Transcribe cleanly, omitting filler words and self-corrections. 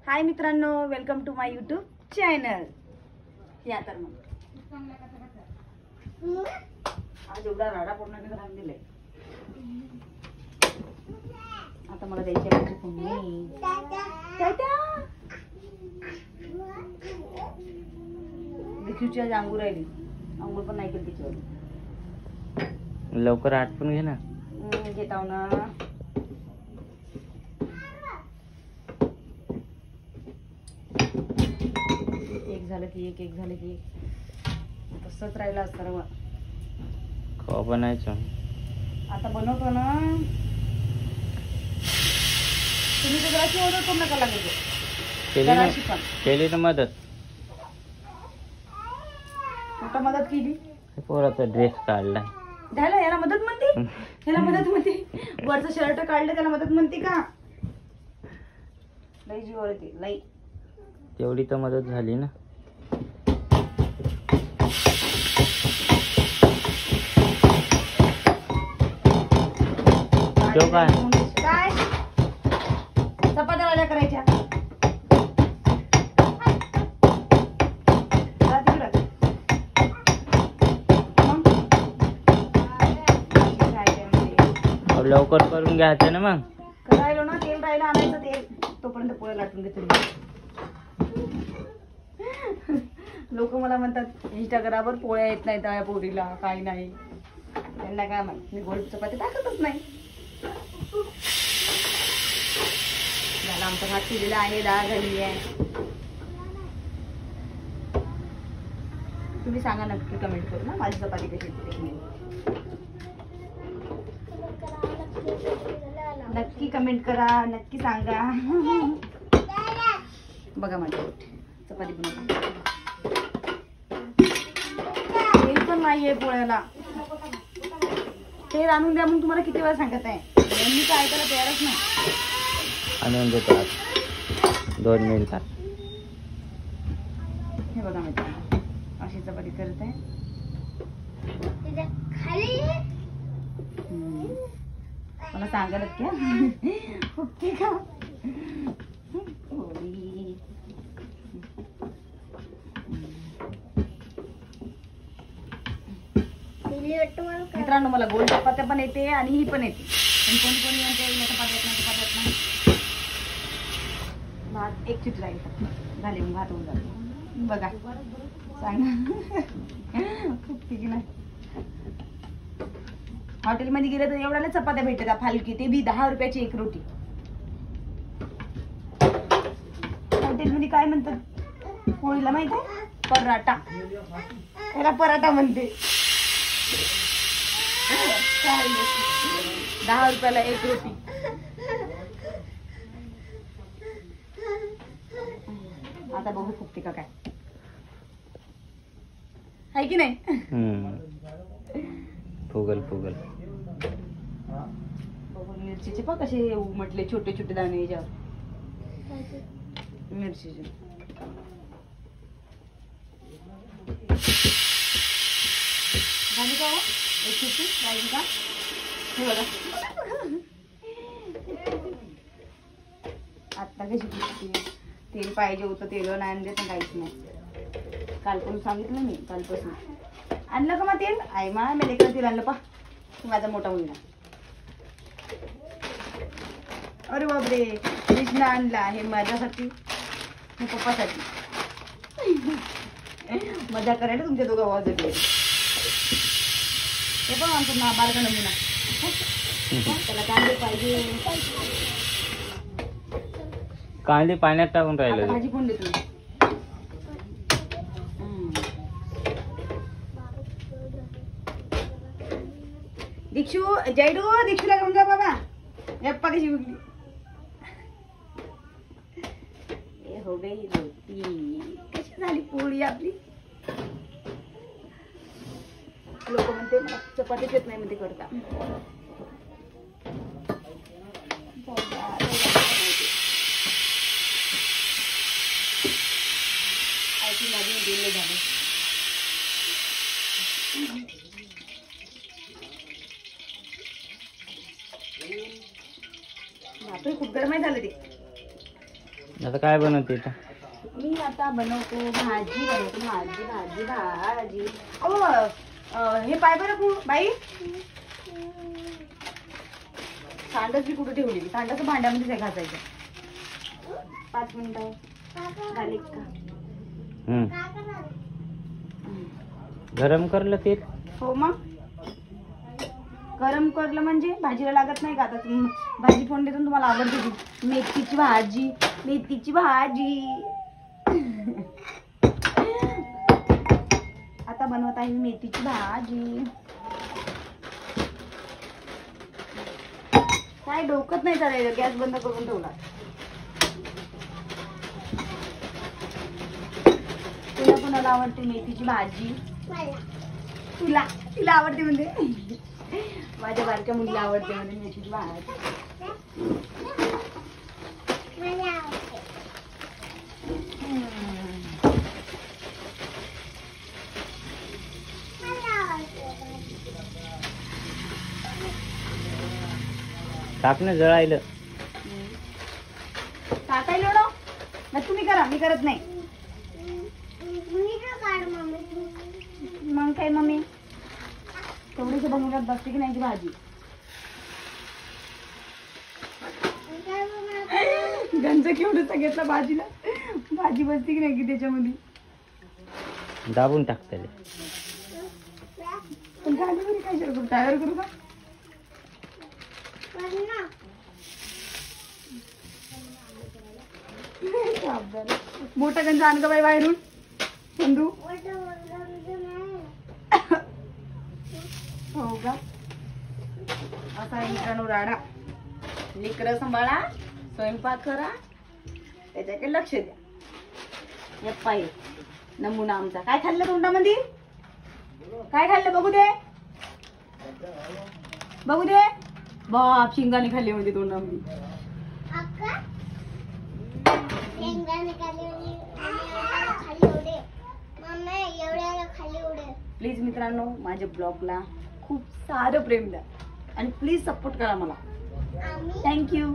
हाय मित्रांनो, welcome to my YouTube channel. या तर मग आज एवढा राडा पूर्ण राम दिले. आता मला द्यायची आहे फोडणी. देखील आज अंगूर राहिली, अंगूर पण नाही केली तिच्यावर. लवकर आटपून घे ना. घेताव ना. एक झालं की एक झालं की तसंच राहिलं सर्व. खवा बनायचं आता बनवतो ना. तुम्ही तर जराशी ऑर्डर करू नका लागेल. केली ना मदत. कुठं मदत केली? पोराचा ड्रेस काढला. झालं, याला मदत म्हणते. याला मदत म्हणते. वरचं शर्ट काढलं त्याला मदत म्हणते का? लई जीवर येते लई. तेवढी तर मदत झाली ना. काय काय चपात्या राजा करायच्या. लवकर करून घ्यायचं ना. मग करायलो ना. तेल राहिलं आणायचं. तेल तोपर्यंत पोळ्या लाटून घेतो. लोक मला म्हणतात इंस्टाग्रामवर पोळ्या येत नाही त्या पोरीला, काही नाही. त्यांना काय माहित, मी गोल चपाती टाकतच नाही. झाला आमचा भात शिजलेला आहे, डाळ झाली आहे. तुम्ही सांगा नक्की कमेंट करू ना माझी चपाती कशी होती. नक्की कमेंट करा, नक्की सांगा. बघा माझी चपाती बनवता. तेल पण नाहीये पोळ्याला. तेल आणून द्या म्हणून तुम्हाला किती वेळा सांगत आहे. मी काय ऐकायला तयारच नाही. आणून देतो 2 मिनिटात. हे बघा माझी अशी चपाती करत आहे. मला सांगायला क्या ओके का? मित्रांनो, मला गोल चपात्या पण येते आणि ही पण येते. पण कोणी कोणी म्हणते चपात्यात नाही. भात एक चिट राहील झाले, मग भात होऊन जातो. बघा सांगा खूप की नाही. हॉटेलमध्ये गेलं तर एवढ्याला चपात्या भेटतात फालकी, ते बी 10 रुपयाची एक रोटी. हॉटेलमध्ये काय म्हणतात पोळीला माहित आहे? पराठा. त्याला पराठा म्हणते. 10 रुपयाला एक रोटी. आता बघू फुगते का काय, आहे की नाही? फुगल फुगल. मिरचीचे पा कसे म्हटले छोटे छोटे दाणे याच्यावर. मिरचीचे झाली का? एक चिप्पी राहिली का? हे बघा आत्ता कशी दिसते. तेल पाहिजे होतं, तेल नाही आणले तर काहीच नाही. कालपासून सांगितलं मी, कालपासून आणलं का मग तेल? आई मा मी लेकर तेल आणलं पा. माझा मोठा मुलगा. अरे बापरे, कृष्णा आणला. हे माझ्यासाठी, हे पप्पासाठी. मजा करायला तुमच्या दोघं आवाज येते. हे पण आमचं ना बारका नमुना. त्याला कांदे पाहिजे. कांदे पाण्यात टाकून राहिले. भाजी पण देतो. दीक्षू जयडू, दीक्षूला घेऊन जा बाबा. यप्पा कशी उगली. हो गई रोटी. कशी झाली पोळी आपली. लोक म्हणते मला चपातीच येत नाही म्हणते करता. बापरे, खूप गरम आहे झालं ते. आता काय बनवते इथं? मी आता बनवतो भाजी बनवतो भाजी भाजी भाजी हे पाय बरं बाई सांडच मी कुठे ठेवली सांडाचं भांड्यामध्ये घासायचं 5 मिनिटं झाली का गरम करलं तेल. हो मग गरम करलं म्हणजे भाजीला लागत नाही का आता भाजी फोडणी देऊन तुम्हाला आवडते ती मेथीची भाजी मेथीची भाजी आता बनवत आहे मी मेथीची भाजी काय डोकत नाही चालायचं गॅस बंद करून ठेवला तुला कोणाला आवडते मेथीची भाजी तुला तिला आवडते म्हणजे माझ्या बारक्या मुलीला आवडते म्हणजे मेथीची भाजी टाकणं जळायलं टाकायला ना मग तुम्ही करा मी करत नाही मग काय मम्मी तेवढीच बनवण्यात बसते की नाही ती भाजी गंज केवढं घेतला भाजीला भाजी बसते की नाही की त्याच्यामध्ये दाबून टाकते पण काय काय करू तयार करू का मोठा गंज आण का बाई बाहेरून संधू हो का असा आहे मित्रांनो राडा लेकरं सांभाळा स्वयंपाक करा त्याच्याकडे लक्ष द्या हे पाहिजे नमुना आमचा काय खाल्लं तोंडामध्ये काय खाल्लं बघू दे बाप शिंगाने खाल्ली म्हणजे तोंडामध्ये प्लीज मित्रांनो माझ्या ब्लॉगला खूप सारं प्रेम द्या आणि प्लीज सपोर्ट करा मला थँक्यू